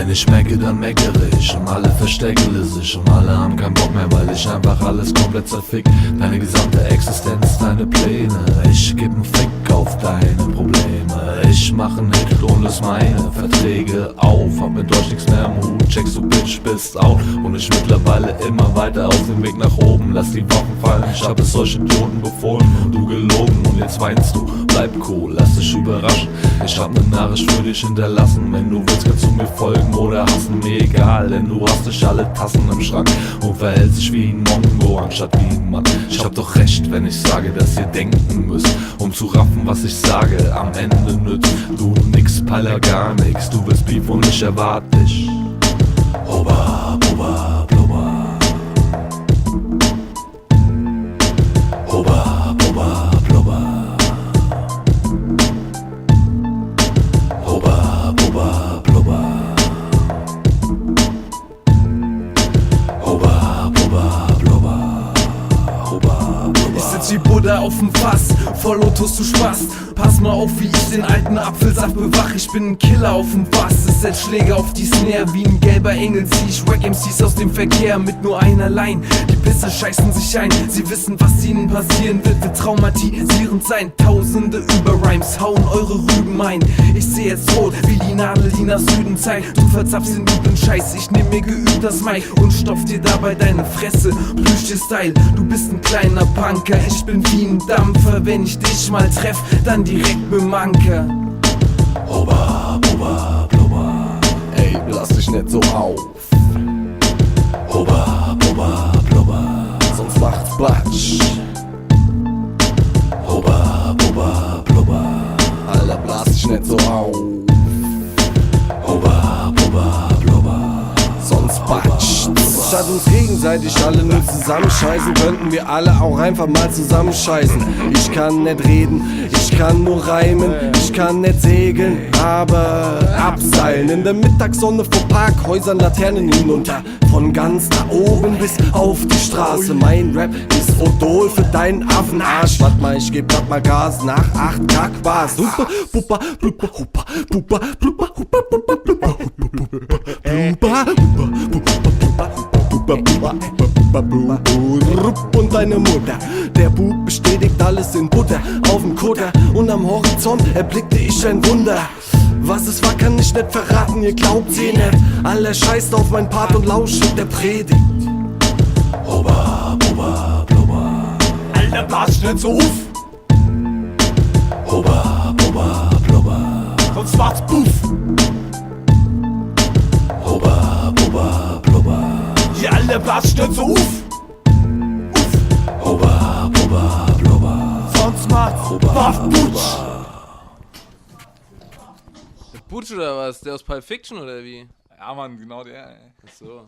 Wenn ich mecke, dann meckere ich und alle versteckele sich und alle haben keinen Bock mehr, weil ich einfach alles komplett zerfick. Deine gesamte Existenz, deine Pläne, ich geb 'n Fick auf deine Probleme. Ich mach 'n Hit und es meine Verträge auf, hab mit euch nix mehr am Hut, checkst du Bitch, bist out. Und ich mittlerweile immer weiter auf dem Weg nach oben. Lass die Waffen fallen, ich hab es euch Idioten befohlen und du gelogen und jetzt weinst du. Bleib cool, lass dich überraschen, ich hab 'ne Nachricht für dich hinterlassen. Wenn du willst, kannst du mir folgen oder hassen, mir egal, denn du hast dich alle Tassen im Schrank und verhältst dich wie ein Mongo anstatt wie ein Mann. Ich hab doch recht, wenn ich sage, dass ihr denken müsst, um zu raffen, was ich sage. Am Ende nützt du nix, Peiler gar nix. Du willst Beef und ich erwarte dich. Oba, oba, blubber. Oba, oba, blubber. Oba, oba, blubber. Oba, oba, blubber. Oba, blubber. Ich sitz wie Buddha auf dem Fass, voll Lotus, du Spaß. Pass mal auf, wie ich den alten Apfelsaft bewach. Ich bin ein Killer auf dem Bass, es setzt Schläge auf die Snare. Wie ein gelber Engel zieh ich Wack MCs aus dem Verkehr mit nur einer Line. Die Pisse scheißen sich ein, sie wissen, was ihnen passieren wird traumatisierend sein. Tausende über Rhymes hauen eure Rüben ein. Ich seh jetzt rot, wie die Nadel, die nach Süden zeigt. Du verzapfst den üblen Scheiß, ich nehm mir geübt das Mic und stopf dir dabei deine Fresse. Plüsch dir Style, du bist ein kleiner Punker. Ich bin wie ein Dampfer, wenn ich dich mal treff, dann direkt bemanker. Oba, oba, blubber. Ey, lass dich nicht so auf. Oba, oba, blubber. Sonst macht's Platsch. Oba, oba, blubber. Alter, blas dich nicht so auf. Oba, oba, blubber. Sonst Patsch. Statt uns gegenseitig alle nur zusammenscheißen, könnten wir alle auch einfach mal zusammenscheißen. Ich kann nicht reden, ich kann nur reimen, ich kann nicht segeln, aber abseilen. In der Mittagssonne vor Parkhäusern, Laternen hinunter, von ganz da oben bis auf die Straße. Mein Rap ist Odol für deinen Affenarsch. Wart mal, ich geb grad mal Gas nach 8 Kackbars. Hupa, pupa, pupa, hupa, pupa, pupa, hupa, pupa, pupa, und deine Mutter. Der Bub bestätigt alles in Butter auf dem Kutter und am Horizont erblickte ich ein Wunder. Was es war, kann ich nicht verraten, ihr glaubt sie nicht. Aller scheißt auf mein Part und lauscht der Predigt. Oba, oba, blubber. Alter, blas nicht so auf. Oba, oba, blubber. Sonst macht's Puff. Oba, oba, blubber. Ja, Alter, blas nicht so auf. Oba, oba, blubber. Sonst macht's Oba, Putsch. Butch oder was? Der aus Pulp Fiction oder wie? Ja, Mann, genau der, ey. Ach so.